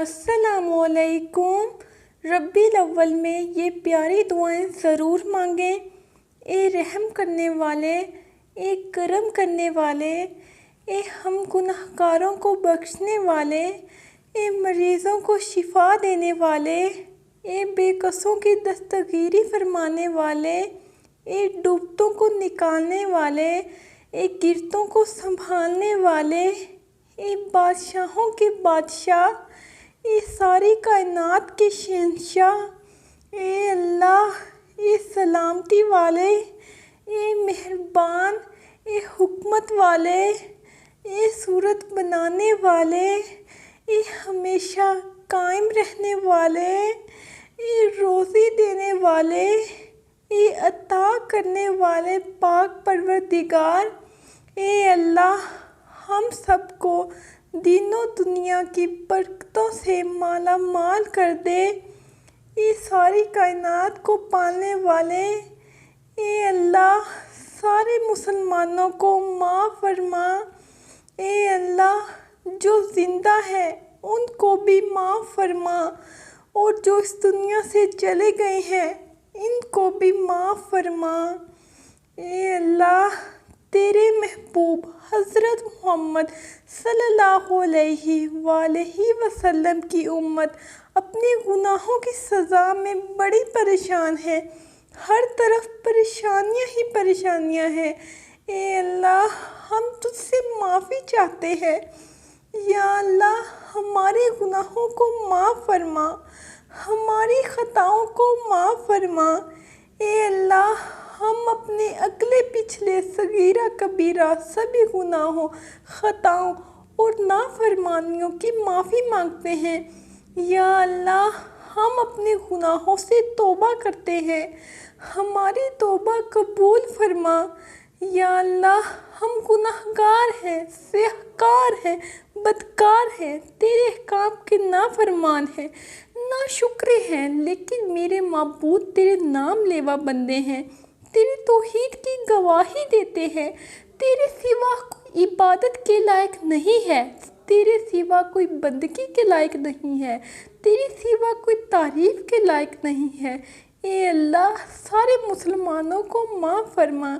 السلام علیکم۔ ربیع الاول میں یہ پیاری دعائیں ضرور مانگیں۔ اے رحم کرنے والے، اے کرم کرنے والے، اے ہم گنہگاروں کو بخشنے والے، اے مریضوں کو شفا دینے والے، اے بے کسوں کی دستگیری فرمانے والے، اے ڈوبتوں کو نکالنے والے، اے گرتوں کو سنبھالنے والے، اے بادشاہوں کے بادشاہ، اے ساری کائنات کے شہنشاہ، اے اللہ، اے سلامتی والے، اے مہربان، اے حکمت والے، اے صورت بنانے والے، اے ہمیشہ قائم رہنے والے، اے روزی دینے والے، اے عطا کرنے والے پاک پروردگار، اے اللہ ہم سب کو دین و دنیا کی برکتوں سے مالا مال کر دے۔ اے ساری کائنات کو پالنے والے، اے اللہ سارے مسلمانوں کو معاف فرما۔ اے اللہ جو زندہ ہے ان کو بھی معاف فرما، اور جو اس دنیا سے چلے گئے ہیں ان کو بھی معاف فرما۔ اے اللہ تیرے محبوب حضرت محمد صلی اللہ علیہ وآلہ وسلم کی امت اپنے گناہوں کی سزا میں بڑی پریشان ہے۔ ہر طرف پریشانیاں ہی پریشانیاں ہیں۔ اے اللہ ہم تجھ سے معافی چاہتے ہیں۔ یا اللہ ہمارے گناہوں کو معاف فرما، ہماری خطاؤں کو معاف فرما۔ اے اللہ ہم اپنے اگلے پچھلے صغیرہ کبیرہ سبھی گناہوں، خطاؤں اور نافرمانیوں کی معافی مانگتے ہیں۔ یا اللہ ہم اپنے گناہوں سے توبہ کرتے ہیں، ہماری توبہ قبول فرما۔ یا اللہ ہم گنہگار ہیں، سیاہکار ہیں، بدکار ہیں، تیرے احکام کے نافرمان ہیں، ناشکرے ہیں، لیکن میرے معبود تیرے نام لیوا بندے ہیں، تیری توحید کی گواہی دیتے ہیں۔ تیرے سوا کوئی عبادت کے لائق نہیں ہے، تیرے سوا کوئی بندگی کے لائق نہیں ہے، تیرے سوا کوئی تعریف کے لائق نہیں ہے۔ اے اللہ سارے مسلمانوں کو معاف فرما۔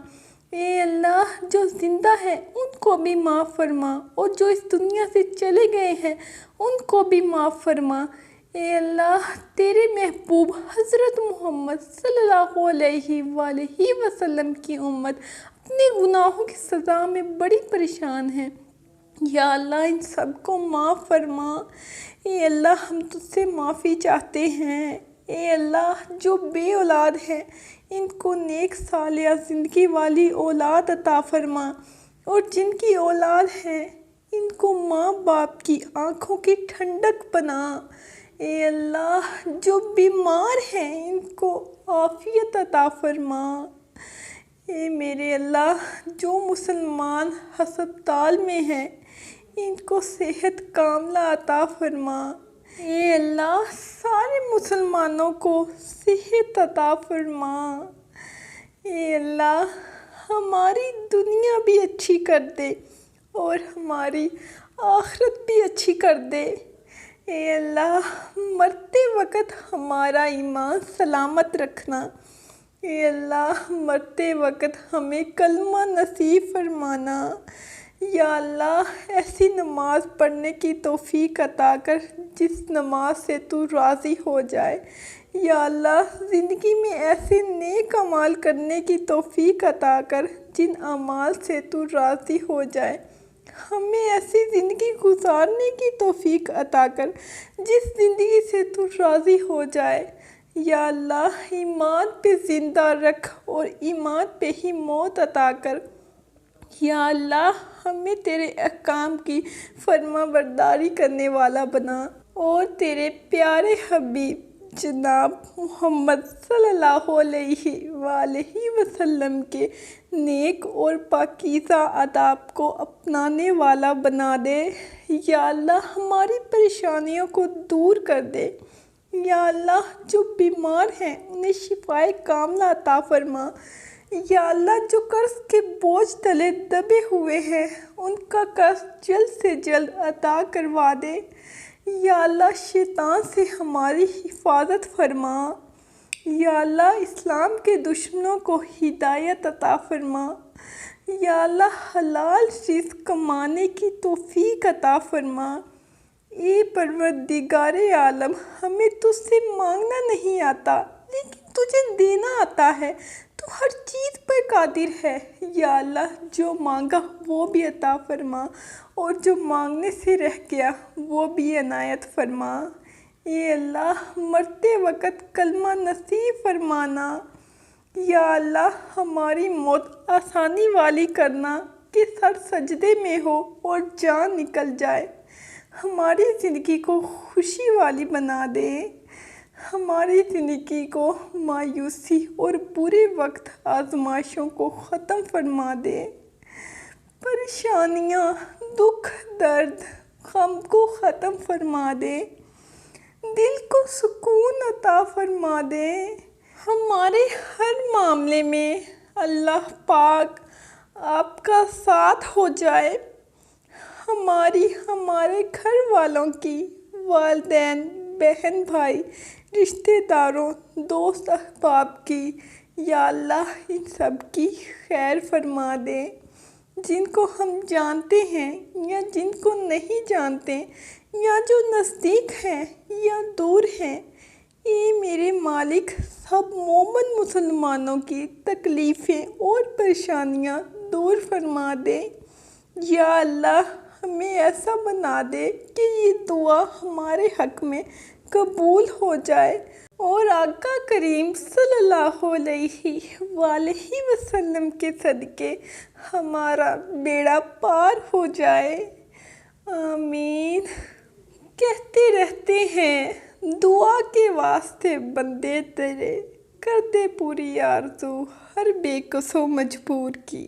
اے اللہ جو زندہ ہیں ان کو بھی معاف فرما، اور جو اس دنیا سے چلے گئے ہیں ان کو بھی معاف فرما۔ اے اللہ تیرے محبوب حضرت محمد صلی اللہ علیہ وآلہ وسلم کی امت اپنے گناہوں کی سزا میں بڑی پریشان ہے۔ یا اللہ ان سب کو معاف فرما۔ اے اللہ ہم تجھ سے معافی چاہتے ہیں۔ اے اللہ جو بے اولاد ہیں ان کو نیک صالحہ زندگی والی اولاد عطا فرما، اور جن کی اولاد ہے ان کو ماں باپ کی آنکھوں کی ٹھنڈک بنا۔ اے اللہ جو بیمار ہیں ان کو عافیت عطا فرما۔ اے میرے اللہ جو مسلمان ہسپتال میں ہیں ان کو صحت کاملہ عطا فرما۔ اے اللہ سارے مسلمانوں کو صحت عطا فرما۔ اے اللہ ہماری دنیا بھی اچھی کر دے اور ہماری آخرت بھی اچھی کر دے۔ اے اللہ مرتے وقت ہمارا ایمان سلامت رکھنا۔ اے اللہ مرتے وقت ہمیں کلمہ نصیب فرمانا۔ یا اللہ ایسی نماز پڑھنے کی توفیق عطا کر جس نماز سے تو راضی ہو جائے۔ یا اللہ زندگی میں ایسے نیک اعمال کرنے کی توفیق عطا کر جن اعمال سے تو راضی ہو جائے۔ ہمیں ایسی زندگی گزارنے کی توفیق عطا کر جس زندگی سے تو راضی ہو جائے۔ یا اللہ ایمان پہ زندہ رکھ اور ایمان پہ ہی موت عطا کر۔ یا اللہ ہمیں تیرے احکام کی فرما برداری کرنے والا بنا، اور تیرے پیارے حبیب جناب محمد صلی اللہ علیہ وآلہ وسلم کے نیک اور پاکیزہ آداب کو اپنانے والا بنا دے۔ یا اللہ ہماری پریشانیوں کو دور کر دے۔ یا اللہ جو بیمار ہیں انہیں شفائے کاملہ عطا فرما۔ یا اللہ جو قرض کے بوجھ تلے دبے ہوئے ہیں ان کا قرض جلد سے جلد ادا کروا دے۔ یا اللہ شیطان سے ہماری حفاظت فرما، یا اللہ اسلام کے دشمنوں کو ہدایت عطا فرما، یا اللہ حلال رزق کمانے کی توفیق عطا فرما۔ اے پروردگار عالم، ہمیں تجھ سے مانگنا نہیں آتا لیکن تجھے دینا آتا ہے، تو ہر چیز پر قادر ہے۔ یا اللہ جو مانگا وہ بھی عطا فرما اور جو مانگنے سے رہ گیا وہ بھی عنایت فرما۔ اے اللہ مرتے وقت کلمہ نصیب فرمانا۔ یا اللہ ہماری موت آسانی والی کرنا کہ سر سجدے میں ہو اور جان نکل جائے۔ ہماری زندگی کو خوشی والی بنا دے، ہماری زندگی کو مایوسی اور برے وقت آزمائشوں کو ختم فرما دے، پریشانیاں، دکھ، درد، غم کو ختم فرما دے، دل کو سکون عطا فرما دے۔ ہمارے ہر معاملے میں اللہ پاک آپ کا ساتھ ہو جائے، ہمارے گھر والوں کی، والدین، بہن بھائی، رشتہ داروں، دوست احباب کی، یا اللہ ان سب کی خیر فرما دے، جن کو ہم جانتے ہیں یا جن کو نہیں جانتے، یا جو نزدیک ہیں یا دور ہیں۔ اے میرے مالک سب مومن مسلمانوں کی تکلیفیں اور پریشانیاں دور فرما دے۔ یا اللہ ہمیں ایسا بنا دے کہ یہ دعا ہمارے حق میں قبول ہو جائے اور آقا کریم صلی اللہ علیہ وآلہ وسلم کے صدقے ہمارا بیڑا پار ہو جائے۔ آمین۔ کہتے رہتے ہیں دعا کے واسطے بندے تیرے، کر دے پوری آرزو ہر بے کس و مجبور کی۔